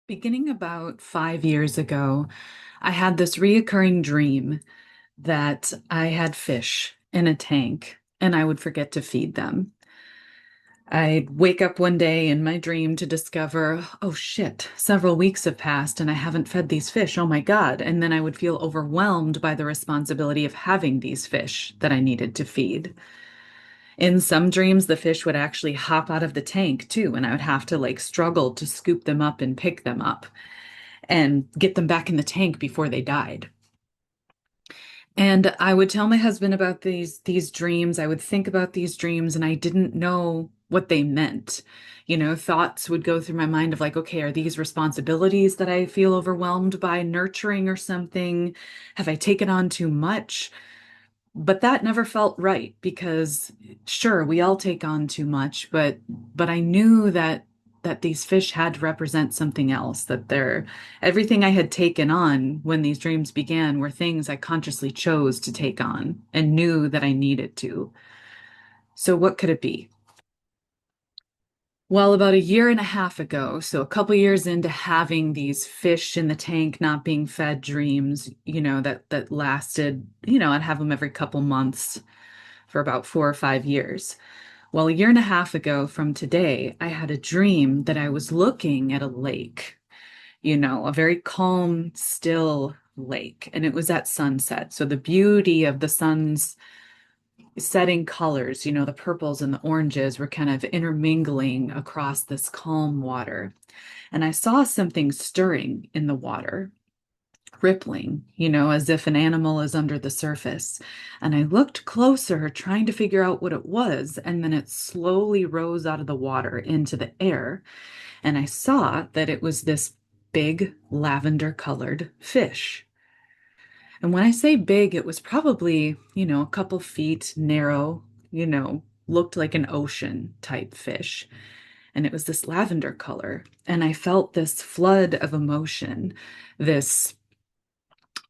Beginning about 5 years ago, I had this reoccurring dream that I had fish in a tank and I would forget to feed them. I'd wake up one day in my dream to discover, oh shit, several weeks have passed and I haven't fed these fish. Oh my God. And then I would feel overwhelmed by the responsibility of having these fish that I needed to feed. In some dreams, the fish would actually hop out of the tank too, and I would have to struggle to scoop them up and pick them up and get them back in the tank before they died. And I would tell my husband about these dreams. I would think about these dreams and I didn't know what they meant. Thoughts would go through my mind of okay, are these responsibilities that I feel overwhelmed by nurturing or something? Have I taken on too much? But that never felt right because sure, we all take on too much, but I knew that these fish had to represent something else, that they're everything I had taken on when these dreams began were things I consciously chose to take on and knew that I needed to. So what could it be? Well, about a year and a half ago, so a couple years into having these fish in the tank not being fed dreams, that lasted, I'd have them every couple months for about 4 or 5 years. Well, a year and a half ago from today, I had a dream that I was looking at a lake, a very calm, still lake, and it was at sunset. So the beauty of the sun's setting colors, the purples and the oranges were kind of intermingling across this calm water. And I saw something stirring in the water, rippling, as if an animal is under the surface. And I looked closer, trying to figure out what it was. And then it slowly rose out of the water into the air. And I saw that it was this big lavender colored fish. And when I say big, it was probably, a couple feet narrow, looked like an ocean type fish. And it was this lavender color. And I felt this flood of emotion, this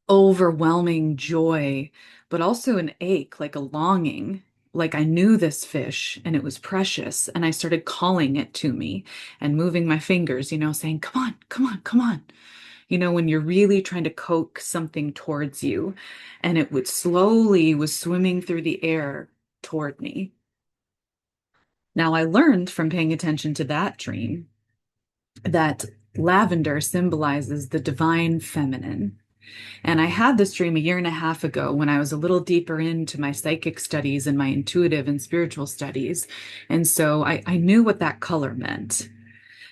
overwhelming joy, but also an ache, like a longing. Like I knew this fish and it was precious. And I started calling it to me and moving my fingers, saying, come on, come on, come on. When you're really trying to coax something towards you, and it would slowly was swimming through the air toward me. Now I learned from paying attention to that dream that lavender symbolizes the divine feminine. And I had this dream a year and a half ago when I was a little deeper into my psychic studies and my intuitive and spiritual studies. And so I knew what that color meant.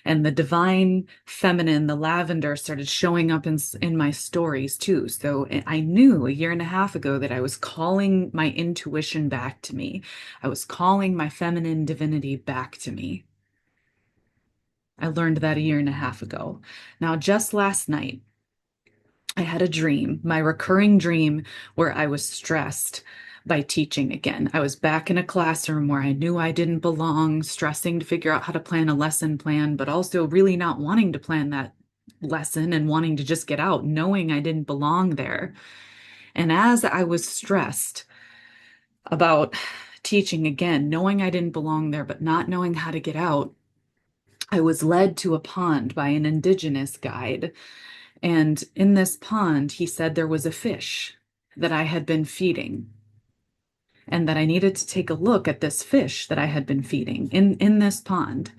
And the divine feminine, the lavender, started showing up in my stories too. So I knew a year and a half ago that I was calling my intuition back to me. I was calling my feminine divinity back to me. I learned that a year and a half ago. Now, just last night, I had a dream, my recurring dream, where I was stressed by teaching again. I was back in a classroom where I knew I didn't belong, stressing to figure out how to plan a lesson plan, but also really not wanting to plan that lesson and wanting to just get out, knowing I didn't belong there. And as I was stressed about teaching again, knowing I didn't belong there, but not knowing how to get out, I was led to a pond by an indigenous guide. And in this pond, he said there was a fish that I had been feeding and that I needed to take a look at this fish that I had been feeding in this pond.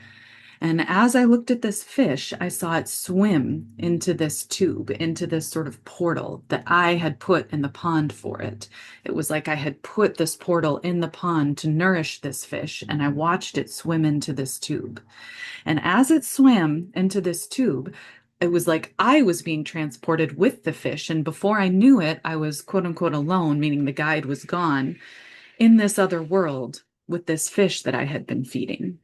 And as I looked at this fish, I saw it swim into this tube, into this sort of portal that I had put in the pond for it. It was like I had put this portal in the pond to nourish this fish, and I watched it swim into this tube. And as it swam into this tube, it was like I was being transported with the fish. And before I knew it, I was quote unquote alone, meaning the guide was gone in this other world with this fish that I had been feeding.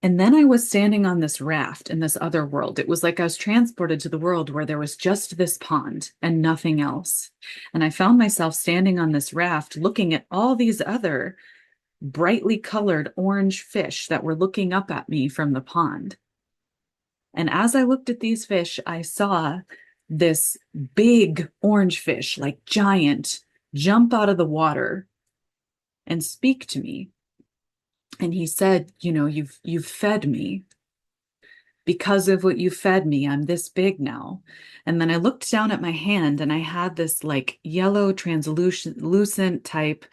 And then I was standing on this raft in this other world. It was like I was transported to the world where there was just this pond and nothing else. And I found myself standing on this raft looking at all these other brightly colored orange fish that were looking up at me from the pond. And as I looked at these fish, I saw this big orange fish, like giant, jump out of the water and speak to me. And he said, you've fed me. Because of what you fed me, I'm this big now. And then I looked down at my hand and I had this like yellow translucent type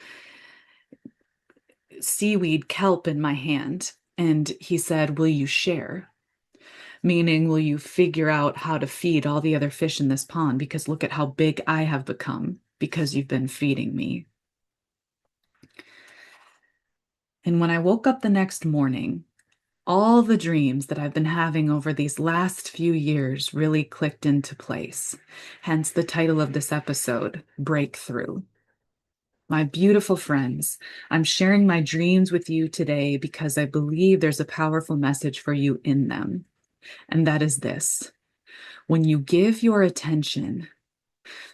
seaweed kelp in my hand. And he said, will you share? Meaning, will you figure out how to feed all the other fish in this pond? Because look at how big I have become because you've been feeding me. And when I woke up the next morning, all the dreams that I've been having over these last few years really clicked into place. Hence the title of this episode, Breakthrough. My beautiful friends, I'm sharing my dreams with you today because I believe there's a powerful message for you in them. And that is this: when you give your attention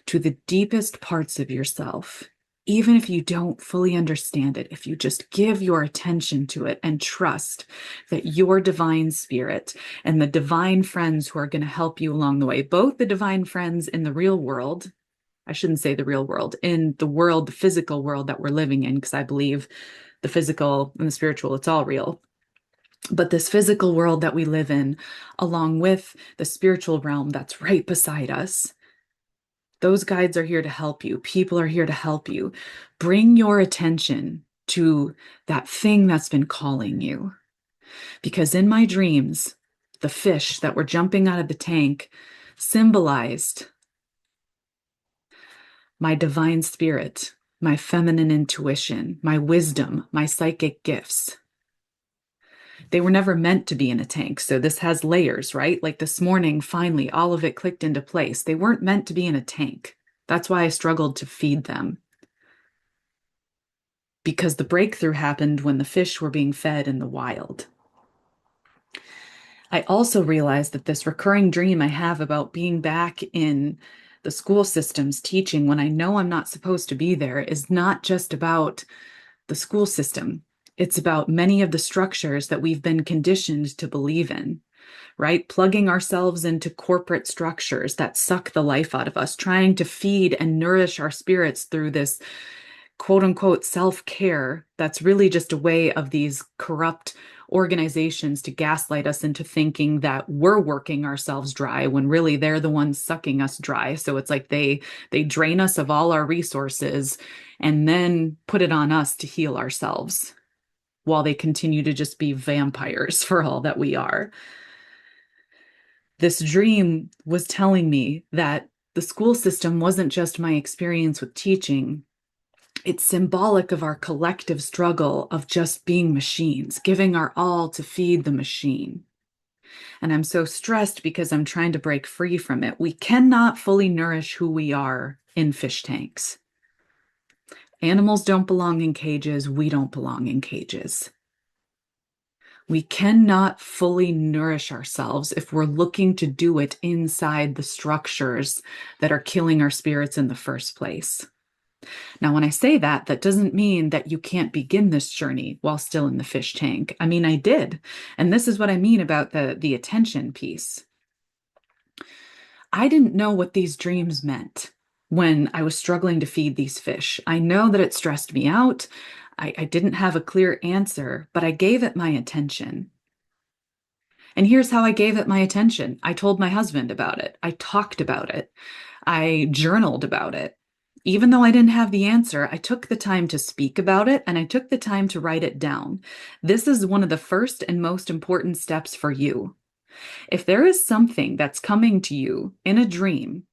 to the deepest parts of yourself, even if you don't fully understand it, if you just give your attention to it and trust that your divine spirit and the divine friends who are going to help you along the way, both the divine friends in the real world, I shouldn't say the real world, in the world, the physical world that we're living in, because I believe the physical and the spiritual, it's all real. But this physical world that we live in, along with the spiritual realm that's right beside us, those guides are here to help you. People are here to help you. Bring your attention to that thing that's been calling you. Because in my dreams, the fish that were jumping out of the tank symbolized my divine spirit, my feminine intuition, my wisdom, my psychic gifts. They were never meant to be in a tank. So this has layers, right? Like this morning, finally, all of it clicked into place. They weren't meant to be in a tank. That's why I struggled to feed them. Because the breakthrough happened when the fish were being fed in the wild. I also realized that this recurring dream I have about being back in the school systems teaching when I know I'm not supposed to be there is not just about the school system. It's about many of the structures that we've been conditioned to believe in, right? Plugging ourselves into corporate structures that suck the life out of us, trying to feed and nourish our spirits through this quote unquote self-care that's really just a way of these corrupt organizations to gaslight us into thinking that we're working ourselves dry when really they're the ones sucking us dry. So it's like they drain us of all our resources and then put it on us to heal ourselves, while they continue to just be vampires for all that we are. This dream was telling me that the school system wasn't just my experience with teaching. It's symbolic of our collective struggle of just being machines, giving our all to feed the machine. And I'm so stressed because I'm trying to break free from it. We cannot fully nourish who we are in fish tanks. Animals don't belong in cages. We don't belong in cages. We cannot fully nourish ourselves if we're looking to do it inside the structures that are killing our spirits in the first place. Now, when I say that, that doesn't mean that you can't begin this journey while still in the fish tank. I mean, I did. And this is what I mean about the attention piece. I didn't know what these dreams meant when I was struggling to feed these fish. I know that it stressed me out. I didn't have a clear answer, but I gave it my attention. And here's how I gave it my attention. I told my husband about it. I talked about it. I journaled about it. Even though I didn't have the answer, I took the time to speak about it and I took the time to write it down. This is one of the first and most important steps for you. If there is something that's coming to you in a dream,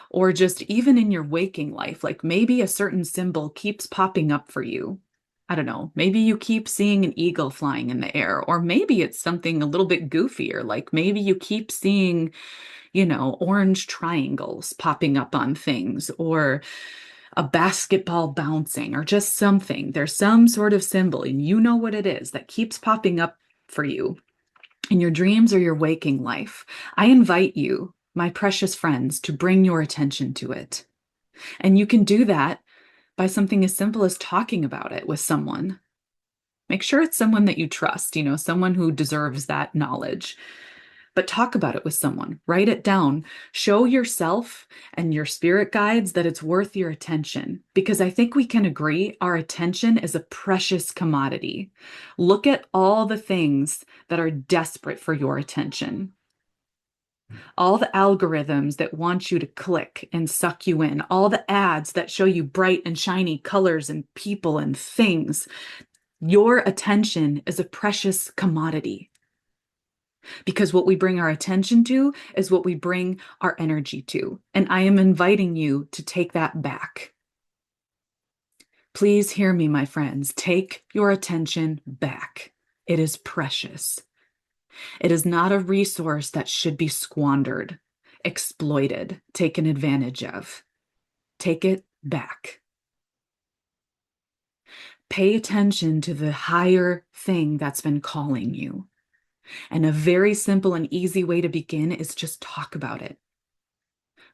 or just even in your waking life, like maybe a certain symbol keeps popping up for you. I don't know, maybe you keep seeing an eagle flying in the air, or maybe it's something a little bit goofier, like maybe you keep seeing, orange triangles popping up on things, or a basketball bouncing, or just something. There's some sort of symbol, and you know what it is that keeps popping up for you in your dreams or your waking life. I invite you, my precious friends, to bring your attention to it. And you can do that by something as simple as talking about it with someone. Make sure it's someone that you trust, someone who deserves that knowledge. but talk about it with someone. Write it down. Show yourself and your spirit guides that it's worth your attention, because I think we can agree our attention is a precious commodity. Look at all the things that are desperate for your attention. All the algorithms that want you to click and suck you in, all the ads that show you bright and shiny colors and people and things. Your attention is a precious commodity, because what we bring our attention to is what we bring our energy to. And I am inviting you to take that back. Please hear me, my friends. Take your attention back. It is precious. It is not a resource that should be squandered, exploited, taken advantage of. Take it back. Pay attention to the higher thing that's been calling you. And a very simple and easy way to begin is just talk about it.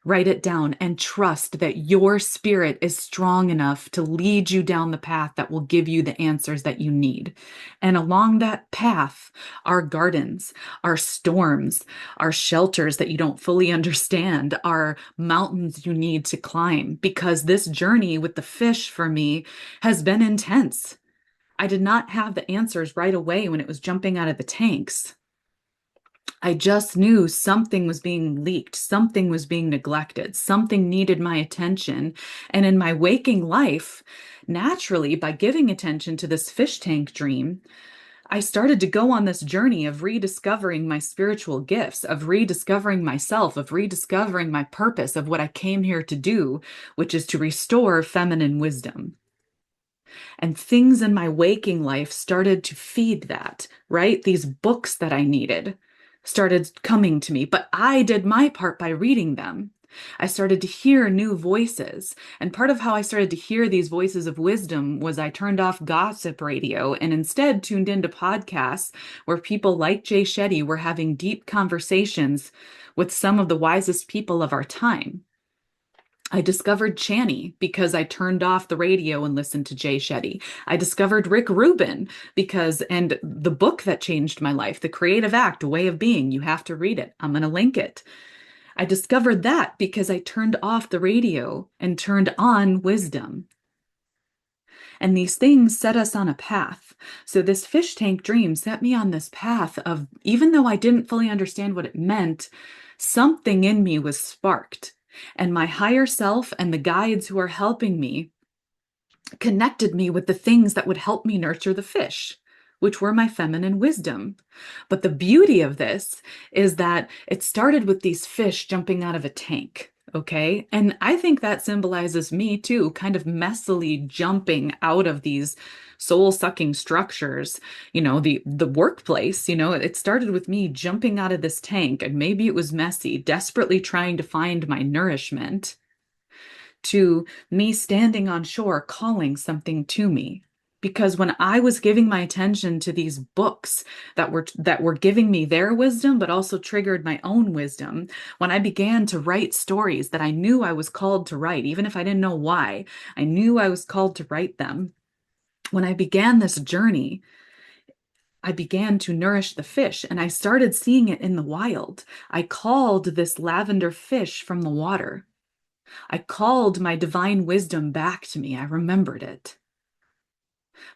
Write it down and trust that your spirit is strong enough to lead you down the path that will give you the answers that you need. And along that path are gardens, are storms, are shelters that you don't fully understand, are mountains you need to climb, because this journey with the fish for me has been intense. I did not have the answers right away when it was jumping out of the tanks. I just knew something was being leaked, something was being neglected, something needed my attention. And in my waking life, naturally, by giving attention to this fish tank dream, I started to go on this journey of rediscovering my spiritual gifts, of rediscovering myself, of rediscovering my purpose, of what I came here to do, which is to restore feminine wisdom. And things in my waking life started to feed that, right? These books that I needed started coming to me, but I did my part by reading them. I started to hear new voices. And part of how I started to hear these voices of wisdom was I turned off gossip radio and instead tuned into podcasts where people like Jay Shetty were having deep conversations with some of the wisest people of our time. I discovered Chani because I turned off the radio and listened to Jay Shetty. I discovered Rick Rubin and the book that changed my life, The Creative Act, A Way of Being. You have to read it. I'm going to link it. I discovered that because I turned off the radio and turned on wisdom. And these things set us on a path. So this fish tank dream set me on this path of, even though I didn't fully understand what it meant, something in me was sparked. And my higher self and the guides who are helping me connected me with the things that would help me nurture the fish, which were my feminine wisdom. But the beauty of this is that it started with these fish jumping out of a tank, okay? And I think that symbolizes me too, kind of messily jumping out of these soul-sucking structures, the workplace, it started with me jumping out of this tank, and maybe it was messy, desperately trying to find my nourishment, to me standing on shore calling something to me. Because when I was giving my attention to these books that were giving me their wisdom, but also triggered my own wisdom, when I began to write stories that I knew I was called to write, even if I didn't know why, I knew I was called to write them. When I began this journey, I began to nourish the fish, and I started seeing it in the wild. I called this lavender fish from the water. I called my divine wisdom back to me. I remembered it.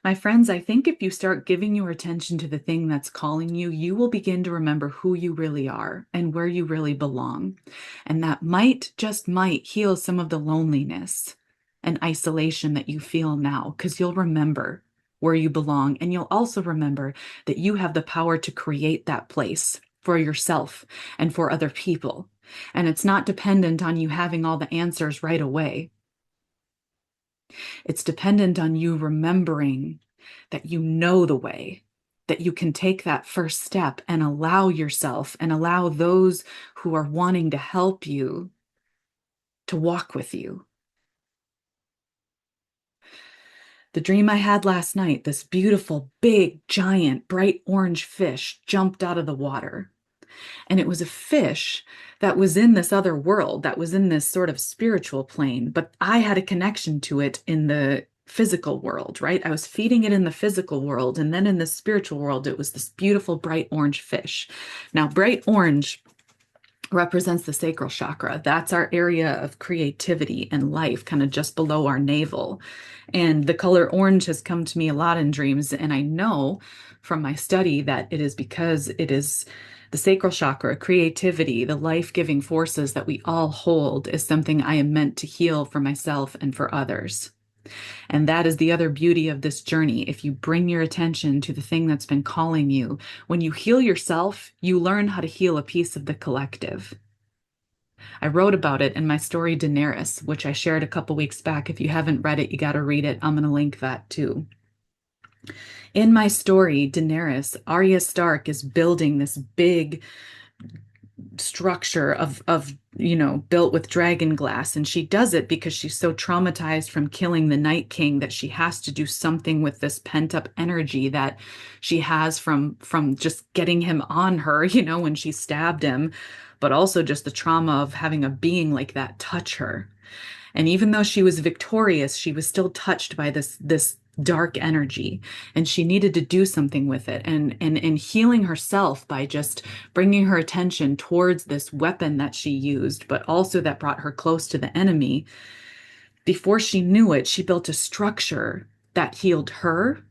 My friends, I think if you start giving your attention to the thing that's calling you, you will begin to remember who you really are and where you really belong. And that just might heal some of the loneliness and isolation that you feel now, because you'll remember where you belong. And you'll also remember that you have the power to create that place for yourself and for other people. And it's not dependent on you having all the answers right away. It's dependent on you remembering that you know the way, that you can take that first step and allow yourself and allow those who are wanting to help you to walk with you. The dream I had last night, this beautiful, big, giant, bright orange fish jumped out of the water. And it was a fish that was in this other world, that was in this sort of spiritual plane, but I had a connection to it in the physical world, right? I was feeding it in the physical world. And then in the spiritual world, it was this beautiful bright orange fish. Now, bright orange represents the sacral chakra. That's our area of creativity and life, kind of just below our navel. And the color orange has come to me a lot in dreams. And I know from my study that it is because it is the sacral chakra, creativity, the life-giving forces that we all hold is something I am meant to heal for myself and for others. And that is the other beauty of this journey. If you bring your attention to the thing that's been calling you, when you heal yourself, you learn how to heal a piece of the collective. I wrote about it in my story Daenerys, which I shared a couple weeks back. If you haven't read it, you got to read it. I'm going to link that too. In my story, Daenerys, Arya Stark is building this big structure of built with dragon glass, and she does it because she's so traumatized from killing the Night King that she has to do something with this pent up energy that she has from just getting him on her, when she stabbed him, but also just the trauma of having a being like that touch her. And even though she was victorious, she was still touched by this dark energy, and she needed to do something with it, and healing herself by just bringing her attention towards this weapon that she used, but also that brought her close to the enemy. Before she knew it, she built a structure that healed her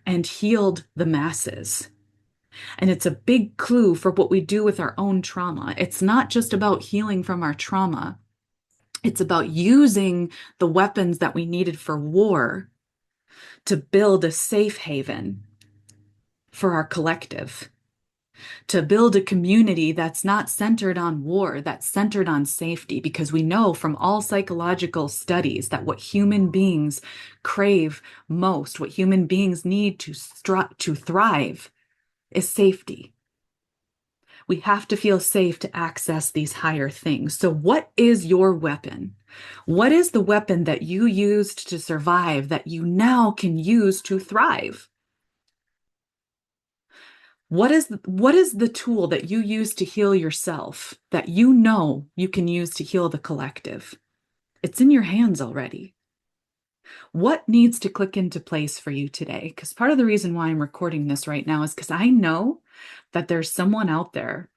and healed the masses. And it's a big clue for what we do with our own trauma. It's not just about healing from our trauma. It's about using the weapons that we needed for war to build a safe haven for our collective, to build a community that's not centered on war, that's centered on safety, because we know from all psychological studies that what human beings crave most, what human beings need to thrive, is safety. We have to feel safe to access these higher things. So what is your weapon? What is the weapon that you used to survive that you now can use to thrive? What is the tool that you use to heal yourself that you know you can use to heal the collective? It's in your hands already. What needs to click into place for you today? Because part of the reason why I'm recording this right now is because I know that there's someone out there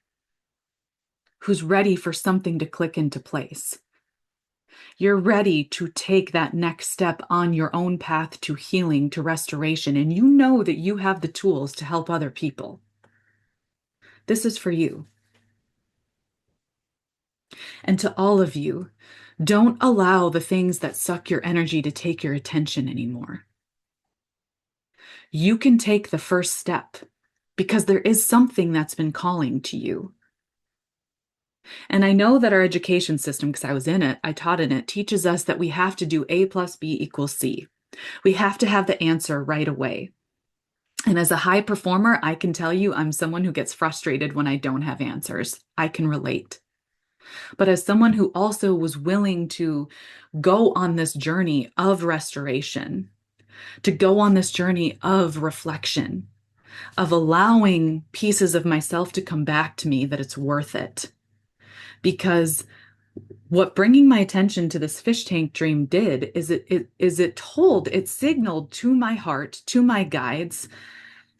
who's ready for something to click into place. You're ready to take that next step on your own path to healing, to restoration, and you know that you have the tools to help other people. This is for you. And to all of you, don't allow the things that suck your energy to take your attention anymore. You can take the first step because there is something that's been calling to you. And I know that our education system, because I was in it, I taught in it, teaches us that we have to do A plus B equals C. We have to have the answer right away. And as a high performer, I can tell you I'm someone who gets frustrated when I don't have answers. I can relate. But as someone who also was willing to go on this journey of restoration, to go on this journey of reflection, of allowing pieces of myself to come back to me, that it's worth it. Because what bringing my attention to this fish tank dream did is it signaled to my heart, to my guides,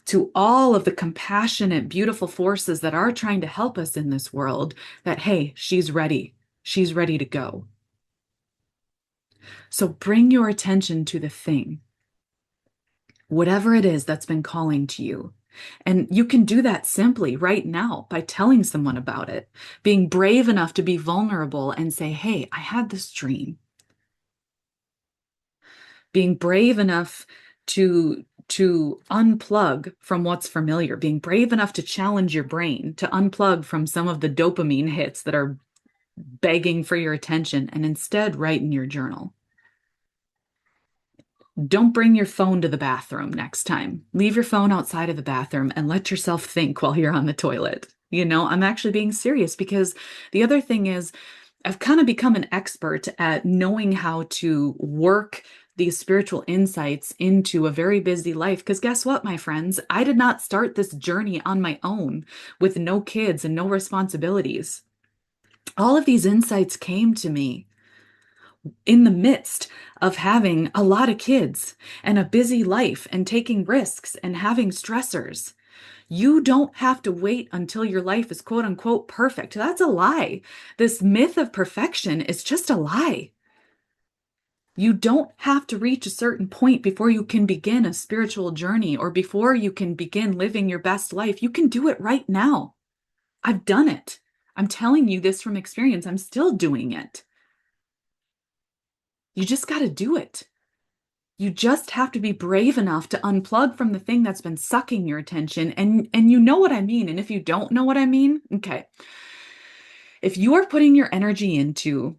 to all of the compassionate, beautiful forces that are trying to help us in this world, that, hey, she's ready. She's ready to go. So bring your attention to the thing, whatever it is that's been calling to you. And you can do that simply right now by telling someone about it, being brave enough to be vulnerable and say, hey, I had this dream. Being brave enough to unplug from what's familiar, being brave enough to challenge your brain, to unplug from some of the dopamine hits that are begging for your attention, and instead write in your journal. Don't bring your phone to the bathroom next time. Leave your phone outside of the bathroom and let yourself think while you're on the toilet. I'm actually being serious, because the other thing is I've kind of become an expert at knowing how to work these spiritual insights into a very busy life. Because guess what, my friends? I did not start this journey on my own with no kids and no responsibilities. All of these insights came to me in the midst of having a lot of kids and a busy life and taking risks and having stressors. You don't have to wait until your life is quote unquote perfect. That's a lie. This myth of perfection is just a lie. You don't have to reach a certain point before you can begin a spiritual journey or before you can begin living your best life. You can do it right now. I've done it. I'm telling you this from experience. I'm still doing it. You just got to do it. You just have to be brave enough to unplug from the thing that's been sucking your attention. And you know what I mean. And if you don't know what I mean, okay. If you are putting your energy into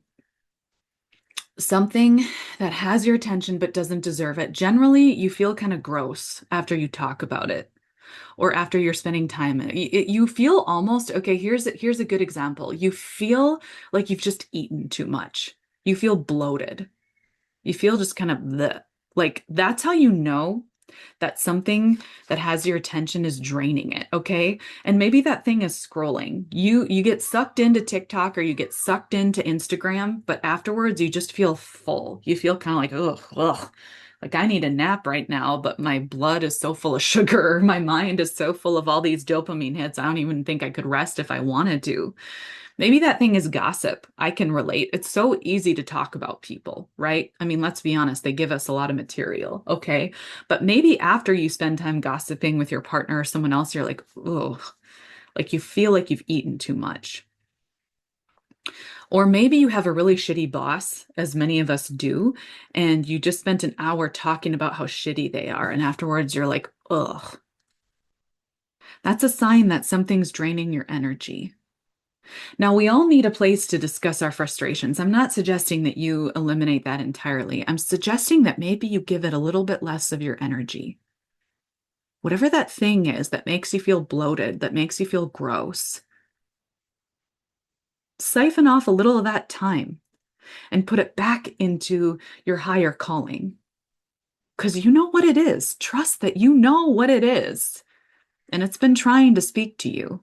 something that has your attention but doesn't deserve it, generally you feel kind of gross after you talk about it or after you're spending time in it. You feel almost, okay, here's a good example. You feel like you've just eaten too much. You feel bloated. You feel just kind of like that's how you know that something that has your attention is draining it, okay? And maybe that thing is scrolling. You get sucked into TikTok or you get sucked into Instagram, but afterwards you just feel full. You feel kind of like, ugh, like I need a nap right now, but my blood is so full of sugar. My mind is so full of all these dopamine hits. I don't even think I could rest if I wanted to. Maybe that thing is gossip. I can relate. It's so easy to talk about people, right? I mean, let's be honest, they give us a lot of material, okay? But maybe after you spend time gossiping with your partner or someone else, you're like, oh, like you feel like you've eaten too much. Or maybe you have a really shitty boss, as many of us do, and you just spent an hour talking about how shitty they are. And afterwards, you're like, ugh. That's a sign that something's draining your energy. Now, we all need a place to discuss our frustrations. I'm not suggesting that you eliminate that entirely. I'm suggesting that maybe you give it a little bit less of your energy. Whatever that thing is that makes you feel bloated, that makes you feel gross, siphon off a little of that time and put it back into your higher calling. Because you know what it is. Trust that you know what it is. And it's been trying to speak to you.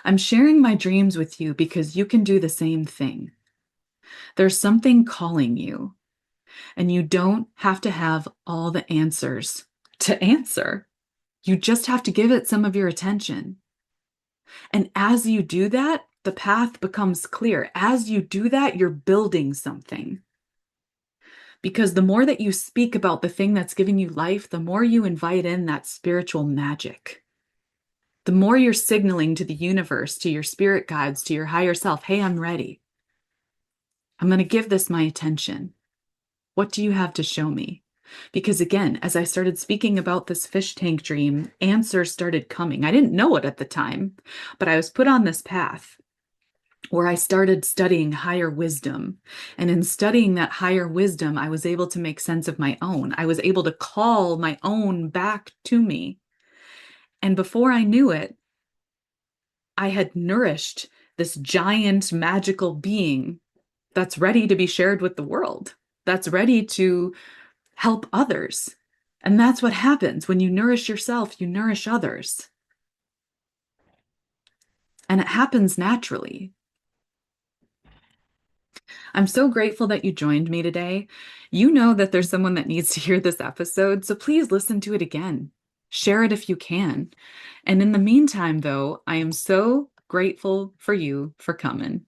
I'm sharing my dreams with you because you can do the same thing. There's something calling you, and you don't have to have all the answers to answer. You just have to give it some of your attention. And as you do that, the path becomes clear. As you do that, you're building something. Because the more that you speak about the thing that's giving you life, the more you invite in that spiritual magic. The more you're signaling to the universe, to your spirit guides, to your higher self, hey, I'm ready. I'm going to give this my attention. What do you have to show me? Because again, as I started speaking about this fish tank dream, answers started coming. I didn't know it at the time, but I was put on this path where I started studying higher wisdom. And in studying that higher wisdom, I was able to make sense of my own. I was able to call my own back to me. And before I knew it, I had nourished this giant magical being that's ready to be shared with the world, that's ready to help others. And that's what happens when you nourish yourself, you nourish others. And it happens naturally. I'm so grateful that you joined me today. You know that there's someone that needs to hear this episode, so please listen to it again. Share it if you can. And in the meantime, though, I am so grateful for you for coming.